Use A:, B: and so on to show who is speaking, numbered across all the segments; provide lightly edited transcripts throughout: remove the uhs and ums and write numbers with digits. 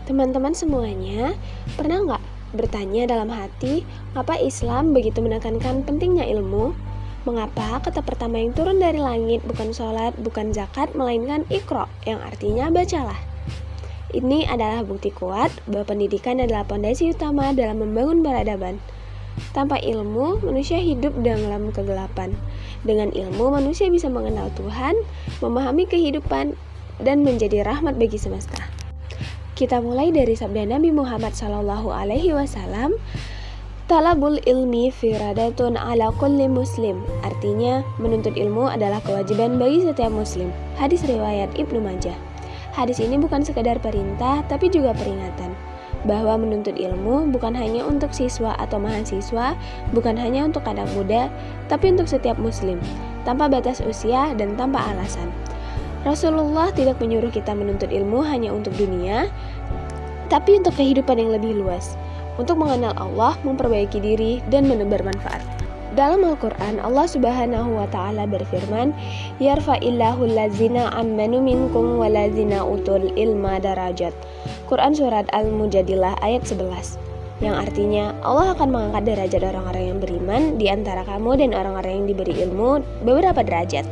A: Teman-teman semuanya, pernah nggak bertanya dalam hati, mengapa Islam begitu menekankan pentingnya ilmu? Mengapa kata pertama yang turun dari langit bukan sholat, bukan zakat, melainkan Iqra, yang artinya bacalah? Ini adalah bukti kuat bahwa pendidikan adalah pondasi utama dalam membangun peradaban. Tanpa ilmu, manusia hidup dalam kegelapan. Dengan ilmu, manusia bisa mengenal Tuhan, memahami kehidupan, dan menjadi rahmat bagi semesta. Kita mulai dari sabda Nabi Muhammad SAW, talabul ilmi firadatun ala kulli muslim. Artinya, menuntut ilmu adalah kewajiban bagi setiap muslim. Hadis riwayat Ibnu Majah. Hadis ini bukan sekadar perintah, tapi juga peringatan bahwa menuntut ilmu bukan hanya untuk siswa atau mahasiswa, bukan hanya untuk anak muda, tapi untuk setiap muslim, tanpa batas usia dan tanpa alasan. Rasulullah tidak menyuruh kita menuntut ilmu hanya untuk dunia, tapi untuk kehidupan yang lebih luas, untuk mengenal Allah, memperbaiki diri, dan menebar manfaat. Dalam Al-Quran, Allah Subhanahu wa Ta'ala berfirman, "Yarfa'illahu allazina amanu minkum walazina utul ilma darajat." Quran Surat Al-Mujadilah ayat 11, yang artinya Allah akan mengangkat derajat orang-orang yang beriman di antara kamu dan orang-orang yang diberi ilmu beberapa derajat.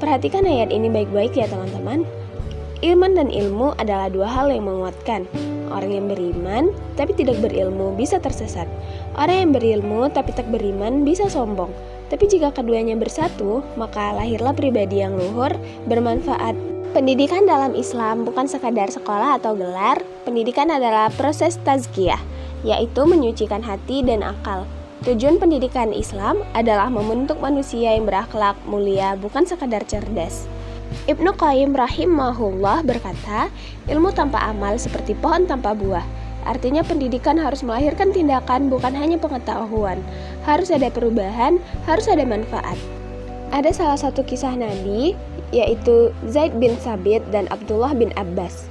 A: Perhatikan ayat ini baik-baik ya teman-teman. Iman dan ilmu adalah dua hal yang menguatkan. Orang yang beriman tapi tidak berilmu bisa tersesat. Orang yang berilmu tapi tak beriman bisa sombong. Tapi jika keduanya bersatu, maka lahirlah pribadi yang luhur, bermanfaat. Pendidikan dalam Islam bukan sekadar sekolah atau gelar. Pendidikan adalah proses tazkiyah, yaitu menyucikan hati dan akal. Tujuan pendidikan Islam adalah membentuk manusia yang berakhlak mulia, bukan sekadar cerdas. Ibnu Qayyim rahimahullah berkata, ilmu tanpa amal seperti pohon tanpa buah. Artinya pendidikan harus melahirkan tindakan, bukan hanya pengetahuan. Harus ada perubahan, harus ada manfaat. Ada salah satu kisah Nabi, yaitu Zaid bin Thabit dan Abdullah bin Abbas.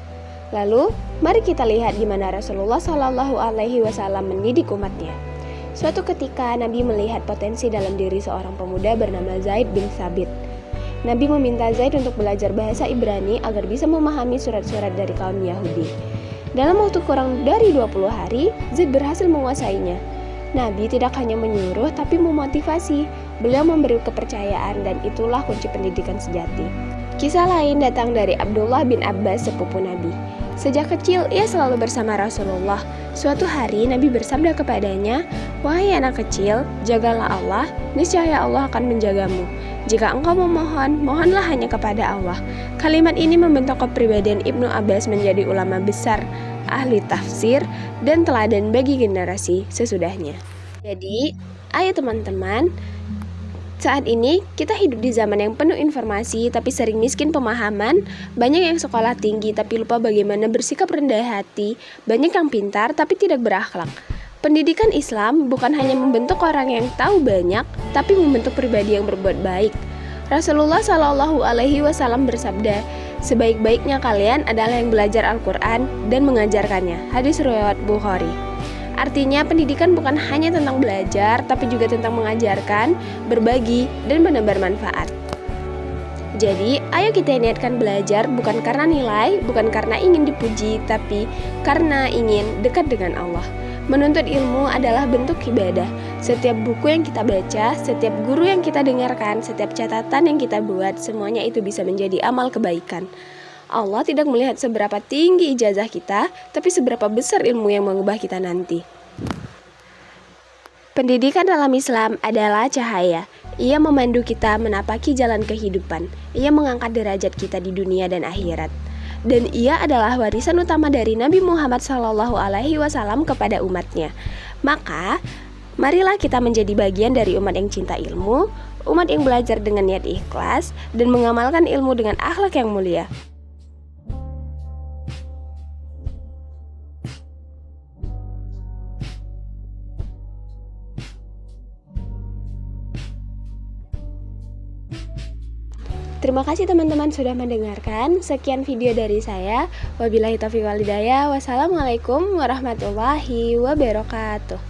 A: Lalu, mari kita lihat di mana Rasulullah SAW mendidik umatnya. Suatu ketika Nabi melihat potensi dalam diri seorang pemuda bernama Zaid bin Thabit. Nabi meminta Zaid untuk belajar bahasa Ibrani agar bisa memahami surat-surat dari kaum Yahudi. Dalam waktu kurang dari 20 hari, Zaid berhasil menguasainya. Nabi tidak hanya menyuruh tapi memotivasi. Beliau memberi kepercayaan dan itulah kunci pendidikan sejati. Kisah lain datang dari Abdullah bin Abbas, sepupu Nabi. Sejak kecil ia selalu bersama Rasulullah. Suatu hari Nabi bersabda kepadanya, "Wahai anak kecil, jagalah Allah, niscaya Allah akan menjagamu. Jika engkau memohon, mohonlah hanya kepada Allah." Kalimat ini membentuk kepribadian Ibnu Abbas menjadi ulama besar, ahli tafsir, dan teladan bagi generasi sesudahnya. Jadi, ayo teman-teman, saat ini kita hidup di zaman yang penuh informasi tapi sering miskin pemahaman. Banyak yang sekolah tinggi tapi lupa bagaimana bersikap rendah hati. Banyak yang pintar tapi tidak berakhlak. Pendidikan Islam bukan hanya membentuk orang yang tahu banyak, tapi membentuk pribadi yang berbuat baik. Rasulullah SAW bersabda, "Sebaik-baiknya kalian adalah yang belajar Al-Quran dan mengajarkannya." Hadis riwayat Bukhari. Artinya pendidikan bukan hanya tentang belajar, tapi juga tentang mengajarkan, berbagi, dan menebar manfaat. Jadi, ayo kita niatkan belajar bukan karena nilai, bukan karena ingin dipuji, tapi karena ingin dekat dengan Allah. Menuntut ilmu adalah bentuk ibadah. Setiap buku yang kita baca, setiap guru yang kita dengarkan, setiap catatan yang kita buat, semuanya itu bisa menjadi amal kebaikan. Allah tidak melihat seberapa tinggi ijazah kita, tapi seberapa besar ilmu yang mengubah kita nanti. Pendidikan dalam Islam adalah cahaya. Ia memandu kita menapaki jalan kehidupan. Ia mengangkat derajat kita di dunia dan akhirat. Dan ia adalah warisan utama dari Nabi Muhammad SAW kepada umatnya. Maka, marilah kita menjadi bagian dari umat yang cinta ilmu, umat yang belajar dengan niat ikhlas, dan mengamalkan ilmu dengan akhlak yang mulia. Terima kasih teman-teman sudah mendengarkan. Sekian video dari saya. Wabillahi taufiq wal hidayah. Wassalamualaikum warahmatullahi wabarakatuh.